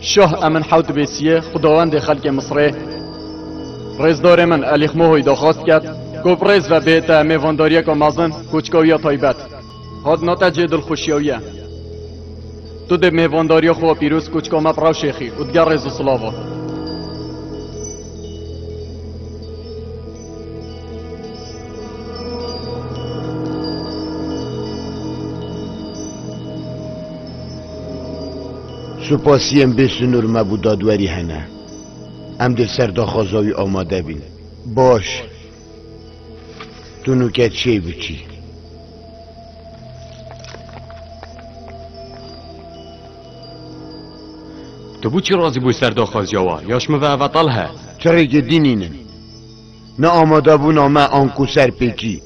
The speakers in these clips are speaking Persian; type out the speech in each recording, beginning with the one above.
شاه امن حوت بیسیه خداوند خلق مصره رزدار من الیخ موهی درخواست کرد گفت رز و بیت میوانداری که مازن کوچکاوی طایبت هاد نتیجه دلخوشیویه تو ده میوانداری خو پیروز کوچکا ما براو شیخی و دگر رز و صلاوا سپاسیم به سنور مبودادوری هنه ام دل سرداخوازاوی آماده بین باش تو نوکت چی بچی تو بو چی رازی بوی سرداخواز یاوا یاش مو وطلها چرا که دینینن نه آماده بو نامه آنکو سرپیچی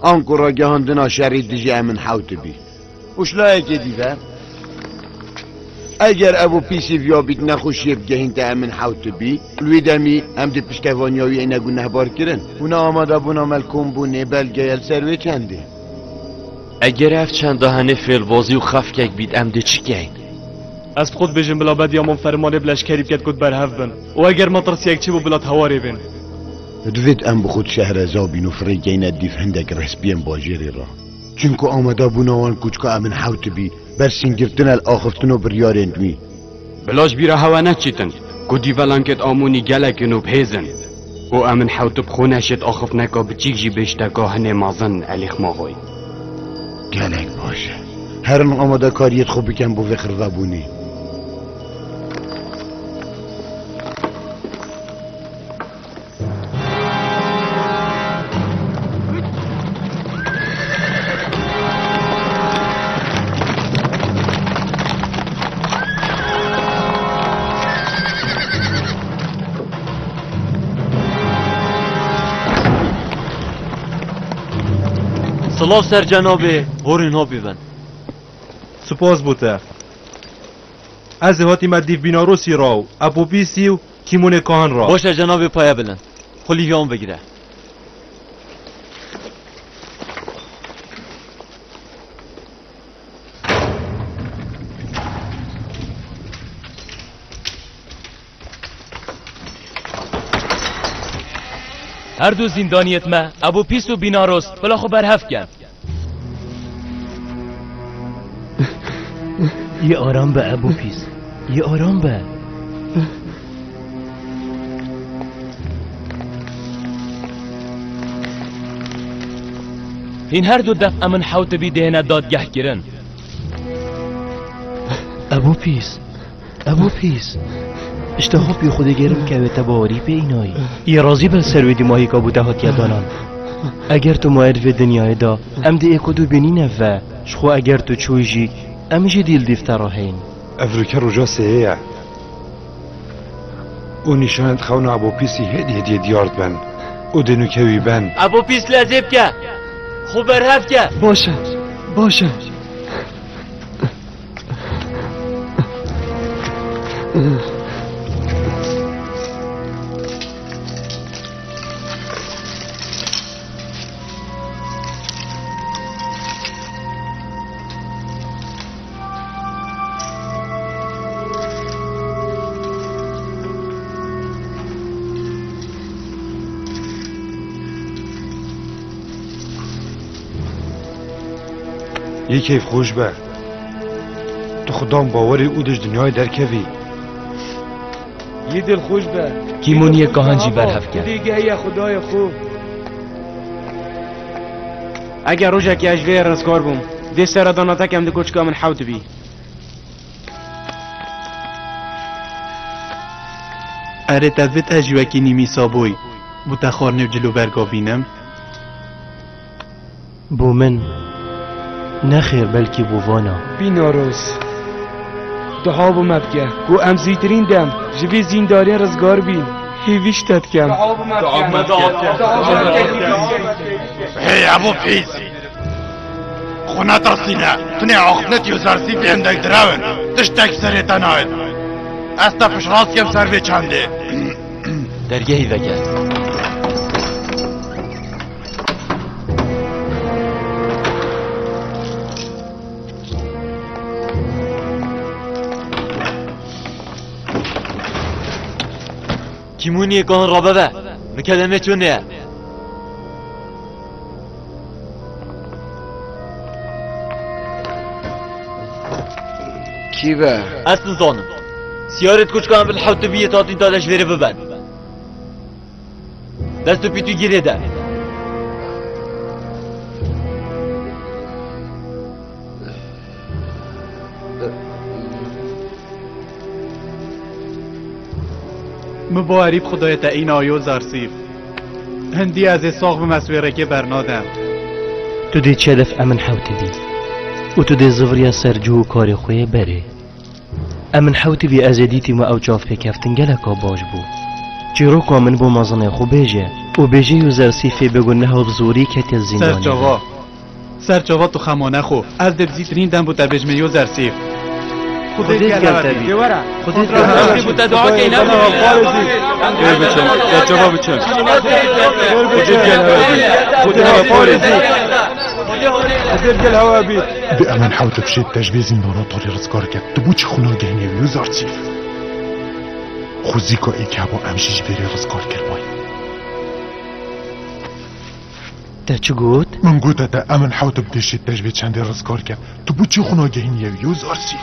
آنکو را گهاندنا شرید دیجی امن حوت بی وشلایه که دیده اگر ابو پیسی بیابید نخوشی بگهین تا امن حوت بی لوی دمی هم ده پشکوانیاوی اینه گونه بار کرن اونا آماده بو نامل کن بونه بلگیل سروی چنده اگر اف چند هنه فیلوازی و خفکک بید ام ده چی گین از خود بجن بلا بد یا من فرمانه بلش کریب کد کد برهف بن و اگر مطرس یک چی بو بلا هواری بن دوید ام بخود شهر زابین و فریگین دیف هندک رسبیم باجری را چونکو آماده بو نوان کوچکا امن حوت بی برسین گرتن الاخفتن و بریارند می بلاش بیره هوا نچیتن کدی ولانکت آمونی گلکن و بهزن و امن حوت بخونشت آخف نکا بچیک جی بشتگاه هنه مازن الیخ ماغوی گلک باشه هرن آماده کاریت خوب بکن بو وخر و بونی سلاف سر جنابه هورین ها بیون سپاس بوده از هاتی مدیف بیناروسی راو ابو بیسی و کیمون کهان را باشه جنابه پایه بلن خلیویان بگیره هر دو زندانیت ما ابو پیس و بیناروس بلا خو برهف کن یه آرام به ابو پیس یه آرام به این هر دو دفعه من حوت بی دهنه دادگه گرن ابو پیس اشتها بی خود گرم که به تباری به اینایی یه رازی بل سرویدی ماهی که بوده هات یادانان اگر تو ماید و دنیای دا ام ده اکو دو بینی نفه شخو اگر تو چویجی امیجی دیل دیفته راهین افریکا رجا سیه او نشانت خونا ابو پیسی هدیه دیارد بن او دنو کوی بن ابو پیس لازب که خوب برهف که باشه یه کیف خوش به تو خدام باوری او دش دنیای درکوی یه دل خوش به کیمونی کهانجی برهف کرد دیگه یه خدای خوب اگر روزه که اجوی رزگار بوم دی سرداناتا کم دی کوچکا من حوت بی اره تبت اجوه که نیمی سابوی بو تخارنو جلو برگا بینم بو من نخیر بلکی بو وانا بیناروس دها بو مبگه گو ام زیترین دم جوی زینداری رزگار بین هیویشتت کم دها بو مبگه هی ابو پیسی خونه ترسینه تنی آخنت یو زرسی بیندک دراون تشتک سریتن آید از تا پشراس کم سروی چنده درگهی وگرد كيموني كان ربابة مكلمة چونه كيبه أصل زانم سيارت كوچ كان بالحوت بيه تاتين تادش ويري ببن دستو بيتو گيره ده مباريب خدایت این آیو زرسیف هندی از ساق به مسویره که برنادم تو دی چه دف امن حوتی بی و تو دی زوریا سرجو و کاری خوی بره امن حوتی بی از دیتی ما او چاف که کفتن گلکا باش بو جیرو که من بو مازنه خو بیجه و بیجه یو زرسیفه بگو نه و بزوری کتی زندانی سرچاوا تو خمانه خو از دبزیترین دم بو تبجمیو زرسیف خودت گلتبی خودت گلتبی بوده دعا که اینا بیر بچن سرچاوا بچن خودت گل هوا بید به امن حوت بشید تجویز زندانا طوری رزگار کرد تو بو چی خونا گهنی و زارتیف خوزی که ای که با امشیش بری رزگار کرد بای تا چه گود؟ من گوده تا امن حوت بدشید تجویز چنده رزگار کرد تو بو چی خونا گهنی و زارتیف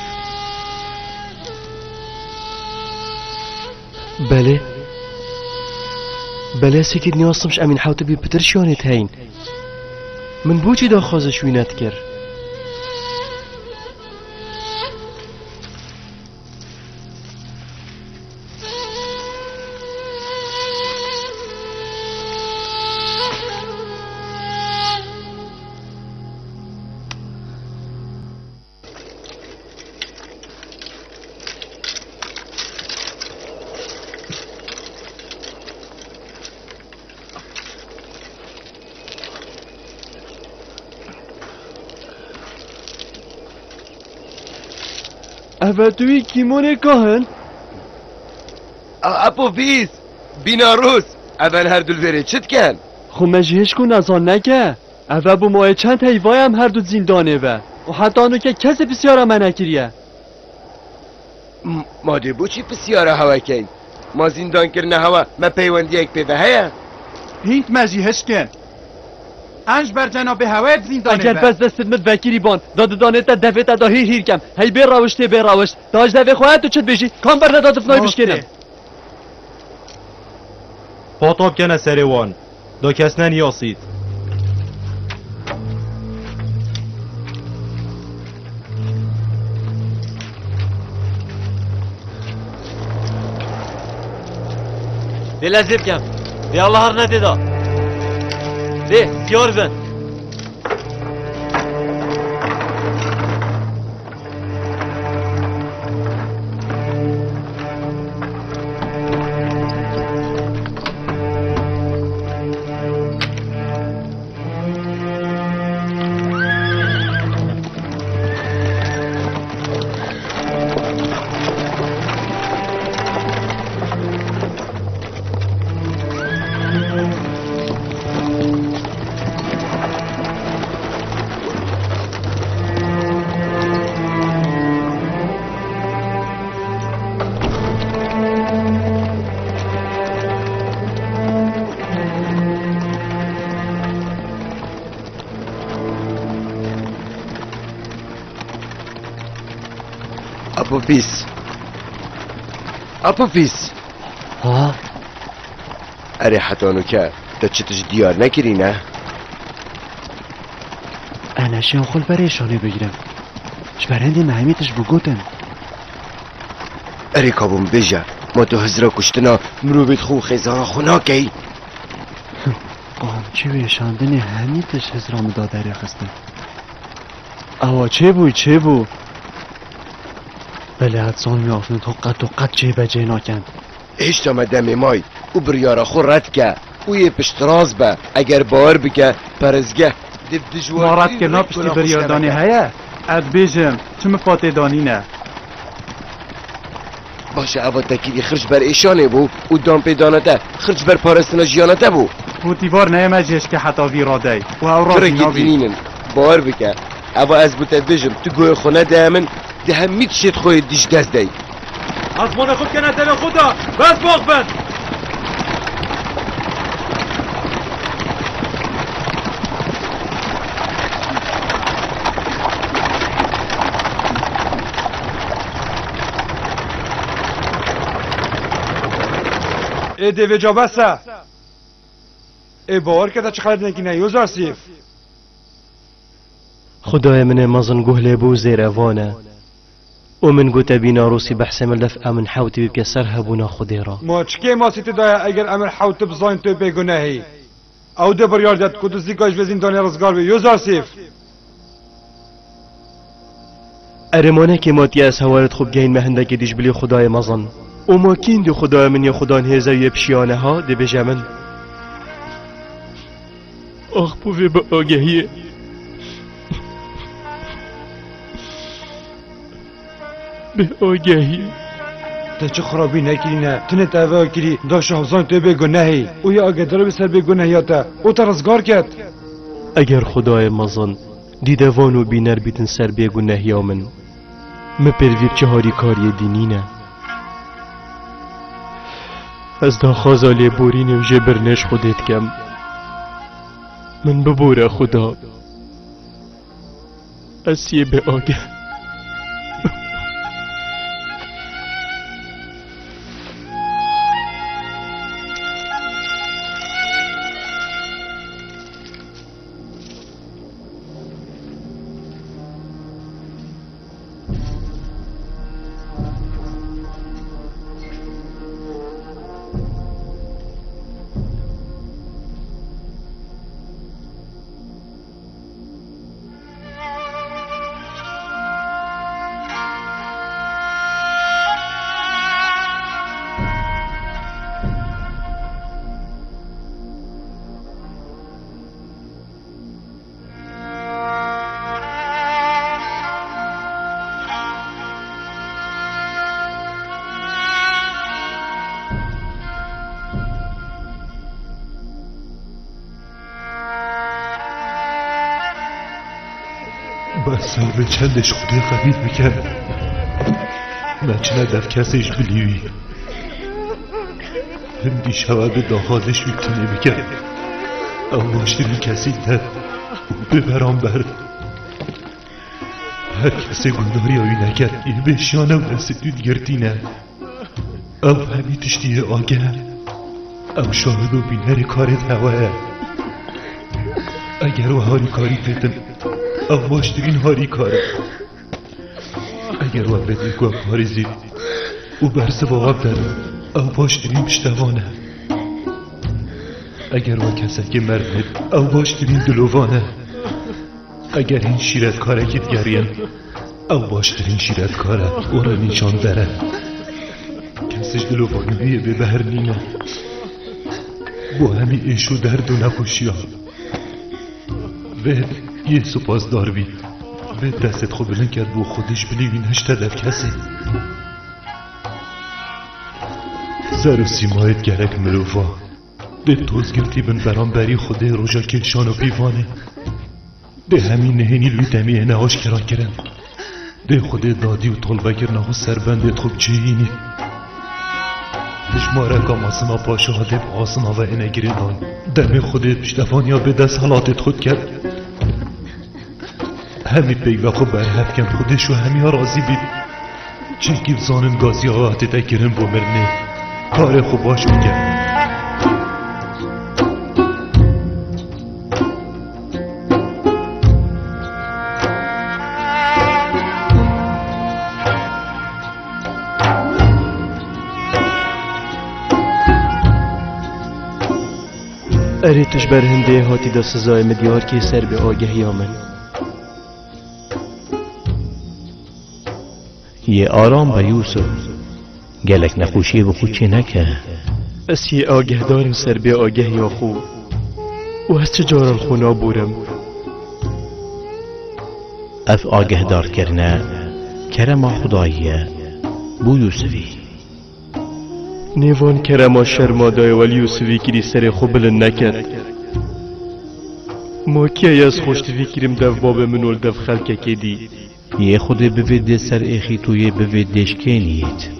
بله سکید نیاستمش امین حوت بی پتر شانت هین من بوچی دا خوازش وینت کر اول توی کیمونه کهن ابو بیس بیناروس اول هر دول وره چت کن خو مجهش کن از آن نکه اول بو ماه چند حیوای هم هر دو زندانه و حتی آنو که کسی بسیار من نکریه ما دی بو چی بسیار هوا کن ما زندان کرنه هوا ما پیوندی یک پیوه هیا هیت مجیهش کن انج بر جناب هوایت زندانه اگر پس دستت مد وکیری بان داد دانه تا دفعه تا دا هیر کم هی بیر راوشته بیر راوشت داج دفعه خواهد تو چت بشی کام بر نداد فنای بشکرم پاتاب کنه سریوان دا کس ننیاسید دل ازیب کم بی الله هر نده دا ده سیار بن ابو بیس ها اره حتانو که تا چتش دیار نکری نه انا شان خل برایشانه بگیرم شبرنده مهمیتش بگوتن اره کابون بجا ما تو هزرا کشتنا مروبیت خو خیزان خونا کی قام چه بیشاندن همیتش هزرام دادره خسته اوا چه بو بله حدسان میافنه تو قد چه بجه ناکن ایش دم مای او بریارا خو رد که او یه پشتراز با اگر باور بکه پرزگه ما رد کرنا پشتی بریاردانی هیا اد بیجم چم پاته دانی نه باشه اوا تکیری خرج بر ایشانه بو او دام پیدانته خرج بر پارستنا جیانته بو او تیوار نیمجش که حتی ویراده و او رازی نابی باور بکه اوا از بوته بیجم تو گوه خونه دامن ده همید شد خوی دیش دست دی از من خود کنه دل خدا بس باق بند ای دیو جا بسه ای باور که تا چقدر نگینه یوزار سیف خدای من مزن قهله بو زير أفانا ومن قوت بينا روسي بحسم اللف أمن حوتي بكسر هبونا خديرا ما چكي ما سيتي دايا اگر امر حوت بزاين تو بگناهي او ده بريار داد کدو زيگاش بزين داني رزگار بي يوزار سيف أرمانا كماتي أس هوارد خوب جاين مهنده كديش بلي خدای مزن وما كين دي خدای من يا خدان هزا يبشيانه ها دي بجمن آخ بوفي بآگهيه به آگهی تا چه خرابی نکری نه تنه تاوه کری دا شهبزان تو بگناهی او یا اگه داره بسر بگناهیاتا او تا رزگار کرد اگر خدای مزن دیدوانو بینر بیتن سر بگناهیا من مپرویب چهاری کاری دینینه از دا خازالی بورین و جبرنش خودت کم من ببوره خدا اسیه به آگه بس به چندش خودی قبیل بکن نچنه دف کسیش بلیوی هندی شوه به داخلش بیتونه بکن او باشتری کسی ده او ببرام بر هر کسی گنداری آوی نکرد ای بشیانه و رسیدود گرتینه او همی تشتیه آگه او شاهد و بینر کارت هواه اگر و هاری کاری تیتن او باشترین هاری کاره اگر و بدی گوه پاریزید او برس واقب داره او باشترین پشتوانه اگر و کسک مرد او باشترین دلوانه اگر این شیرت کاره کت گرین او باشترین شیرت کاره او را نیشان داره کسش دلوانه بیه به بهر نینه با همی ایشو درد و نخوشی ها وید یه سپاس دار بی وید دستت خو بلند کرد بو خودش بلیوی نشته در کسی سر و سیمایت گرک ملوفا ده توز گرتی بن برام بری خوده روژا کشان و پیوانه ده همین نهینی لوی دمیه نهاش کران کرن ده خوده دادی و طلبگر نهو سربندت خوب چهینی دشماره که ماسما پاشا ده باسنا و انگیره دان دمی خوده پشتفانیا به دست حالاتت خود کرد همی پیوه خود برهف کن خودش و همی ها راضی بید چنگی بزانن گازی ها وقتی تکرن بومرنه کار خوب باش میگن اری توش بر هنده هاتی دا سزای مدیار که سر به آگهی آمن یه آرام با یوسف گلک نخوشی و خوچی نکه از یه آگه دارم سر به آگهی آخو و از چجار الخونا بورم اف آگه دار کرنه کرم خداییه بو یوسفی نیوان کرم شرمادای ولی یوسفی کری سر خوبل نکرد ما کی از خوشتوی کریم دف باب منول دف خلکه که دی یه خود بوید سر ایخی توی بوید دشکنیت